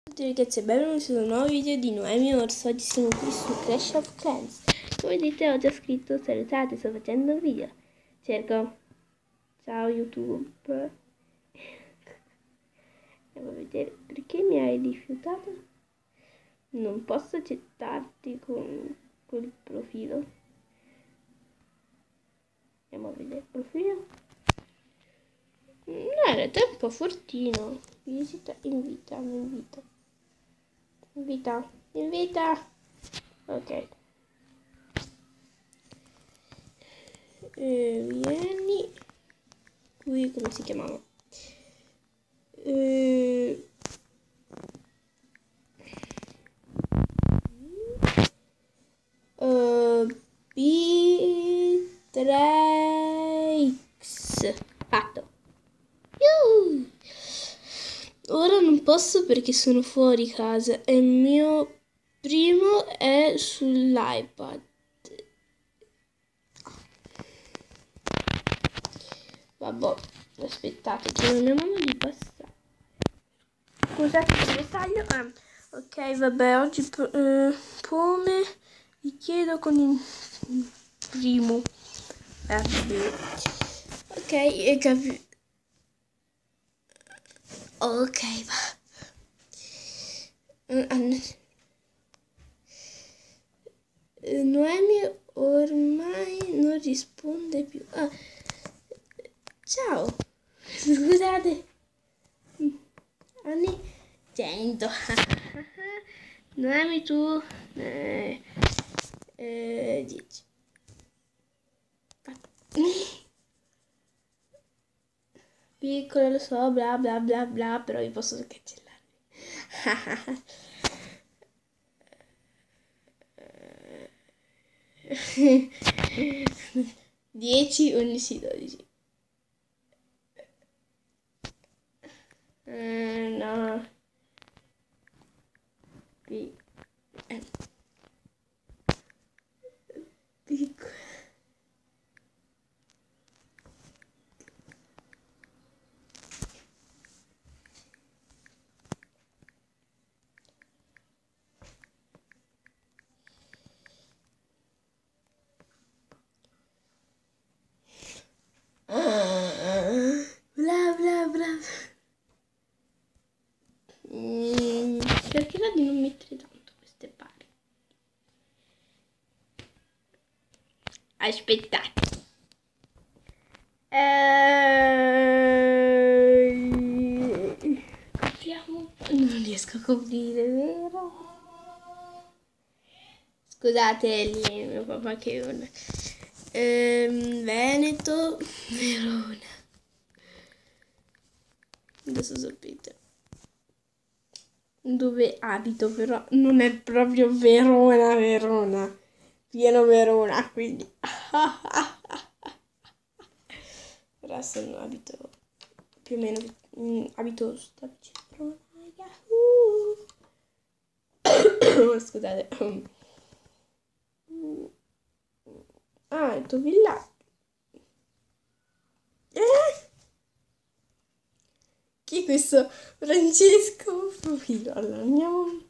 Tutti ragazzi e benvenuti su un nuovo video di Noemi Orso. Oggi siamo qui su Clash of Clans. Come vedete ho già scritto salutate, sto facendo un video. Cerco ciao YouTube. Andiamo a vedere perché mi hai rifiutato. Non posso accettarti con quel profilo. Andiamo a vedere il profilo. No, in realtà è un po' fortino. Visita, invita, invita. Invita. Ok. Vieni. Qui come si chiamava? B3X. Fatto. Ora non posso perché sono fuori casa e il mio primo è sull'iPad. Vabbè, aspettate, che mia mamma mi passa. Scusate se mi taglio. Ok, vabbè, oggi come vi chiedo con il primo. Ok, e capito. Ok, va. Noemi ormai non risponde più. Ciao. Scusate. Anni 100. Noemi tu 10. Piccolo lo so, bla bla bla bla, però vi posso cancellare. 10, 11, 12. No. Piccolo. Bla bla bla. Cercherò di non mettere tanto queste parti. Aspettate. Copriamo. Non riesco a coprire, vero? Scusate lì, mio papà che un Veneto, Verona. Adesso sapete dove abito, però non è proprio Verona, Verona. Pieno Verona, quindi. Però sono abito più o meno abito sta vicino a Verona. Yahoo! Scusate. Ah, il tuo villaggio. Chi è questo? Francesco Profilo. Allora andiamo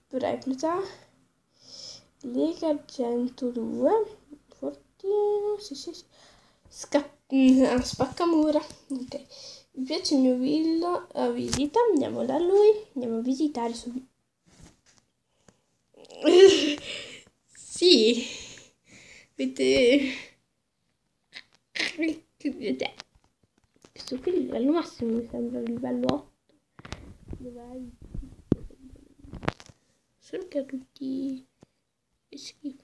recluta Lega 102 Fortino, sì. Spaccamura. Ok, mi piace il mio villa visita, andiamo da lui, andiamo a visitare su. Sì, vedete. Questo qui è il livello massimo, mi sembra il livello 8. Dov'è? Solo che ha tutti schifo.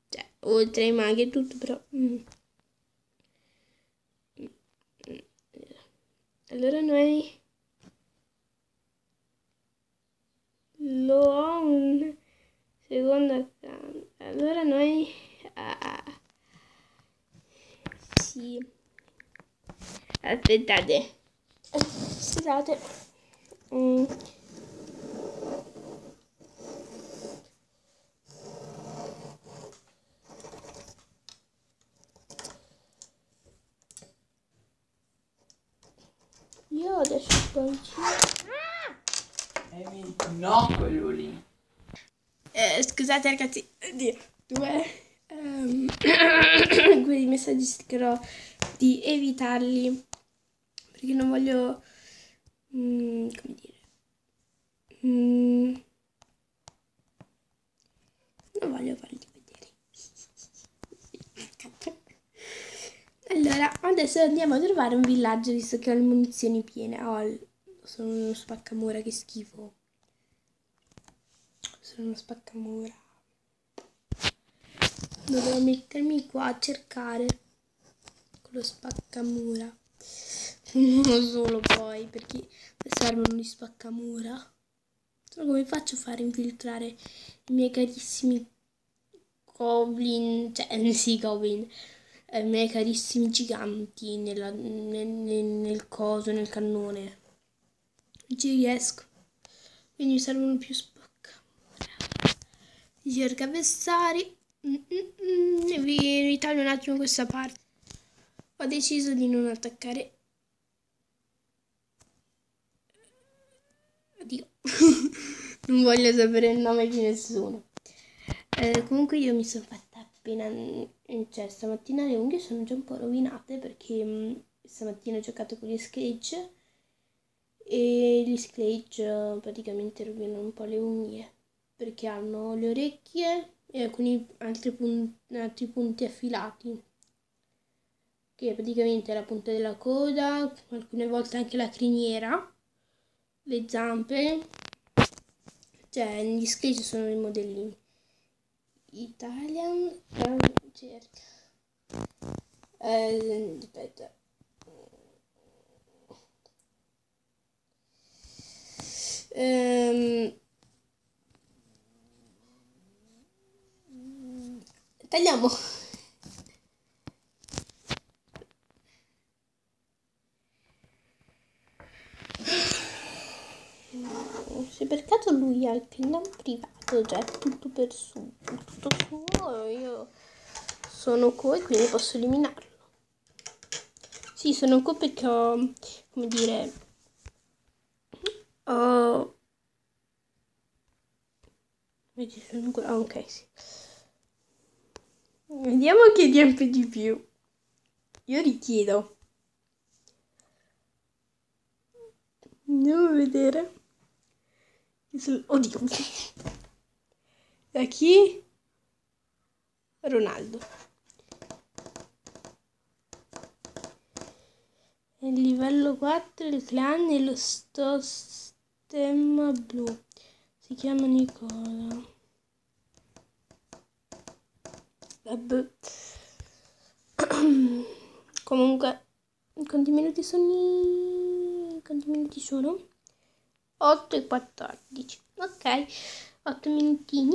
Cioè, oltre ai maghi e tutto, però. Allora noi lo ho un secondo account. Allora noi sì. Aspettate. Scusate. Io adesso sto vicino. No, quello lì. Scusate ragazzi, oddio, quei messaggi cercherò di evitarli perché non voglio, come dire, non voglio farli vedere. Allora, adesso andiamo a trovare un villaggio visto che ho le munizioni piene. Sono uno spaccamura, che schifo. Sono uno spaccamura. Dovevo mettermi qua a cercare con lo spaccamura. Uno solo poi, perché servono gli spaccamura. Solo come faccio a fare infiltrare i miei carissimi goblin, cioè sì goblin, i miei carissimi giganti nel coso, nel cannone. Non ci riesco. Quindi mi servono più spaccamura. Si cerca avversari. Vi ritaglio un attimo questa parte. Ho deciso di non attaccare. Oddio. Non voglio sapere il nome di nessuno. Comunque io mi sono fatta appena, cioè stamattina le unghie sono già un po' rovinate perché stamattina ho giocato con gli Scage e gli Scage praticamente rovinano un po' le unghie perché hanno le orecchie e alcuni altri punti affilati, che praticamente è la punta della coda, alcune volte anche la criniera, le zampe, cioè gli Scage sono i modellini. Italian cerca. Aspetta. Tagliamo. Se per caso lui ha il canale privato, cioè tutto per su, tutto suo, io sono qua e quindi posso eliminarlo. Sì, sono qua perché ho, come dire, ho... ok, sì. Vediamo che riempie di più. Io richiedo. Andiamo a vedere. Oddio. Da chi? Ronaldo. Il livello 4, il clan e lo stemma blu. Si chiama Nicola. Vabbè. Comunque, quanti minuti sono? Quanti minuti sono? 8 e 14. Ok, 8 minutini.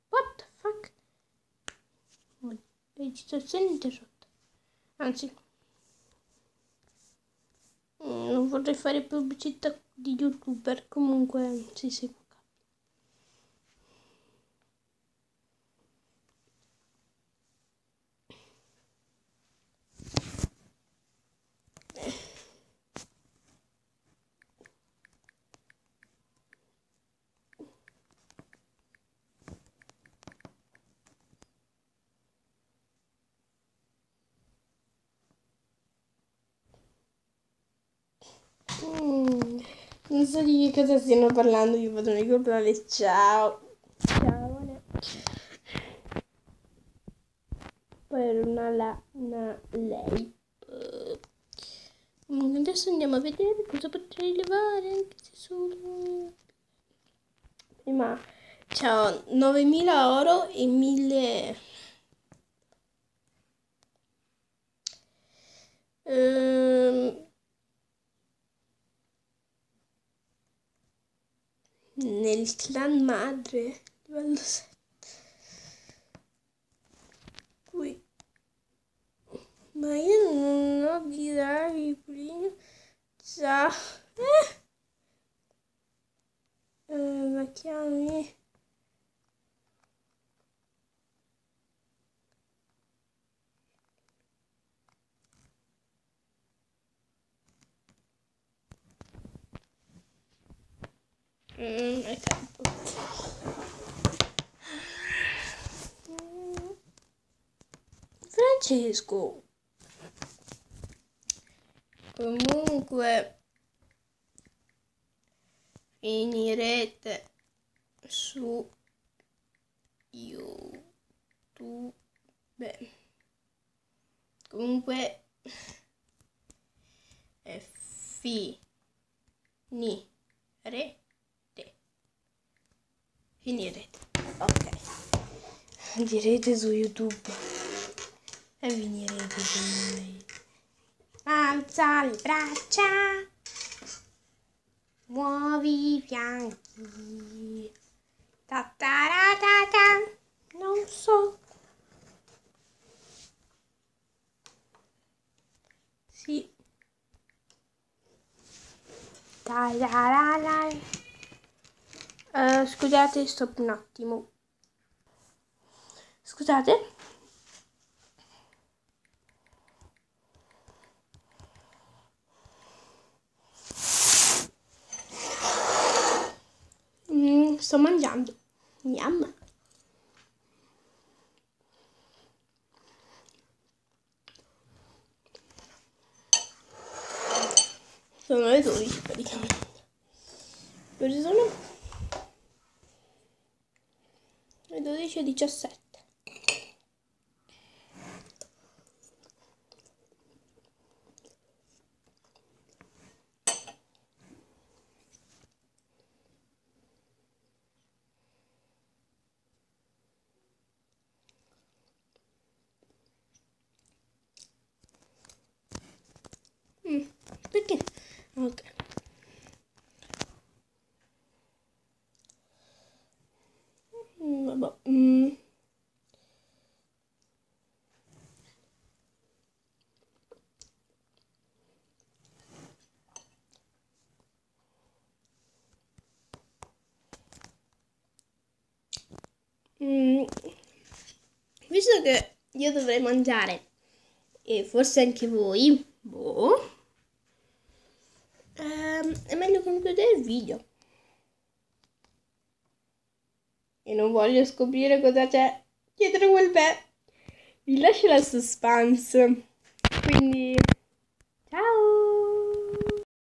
What the fuck? Registrazione interrotta. Anzi, non vorrei fare pubblicità di YouTuber. Comunque, si segue. Non so di che cosa stiano parlando, io vado nel globale, ciao. Ciao. Poi una lei. Adesso andiamo a vedere cosa potrei levare, anche se solo... Prima c'ho 9000 oro e 1000... nel clan madre, livello 7. Qui. Ma io non ho direi prima. Già. La chiami? È caduto. Francesco. Comunque finirete su YouTube. Comunque finirete. Ok. Direte su YouTube. E finirete con noi. Alza le braccia. Muovi i fianchi. Ta ta ra ta ta. Non so. Sì. Ta ra ra ra. Scusate, stop un attimo. Scusate. Sto mangiando. Yum. Sono le 12 praticamente. Ora sono le 12:17. Perché? Ok. Vabbè. Visto che io dovrei mangiare e forse anche voi, boh, è meglio concludere il video. E non voglio scoprire cosa c'è dietro quel beh. Vi lascio la suspense. Quindi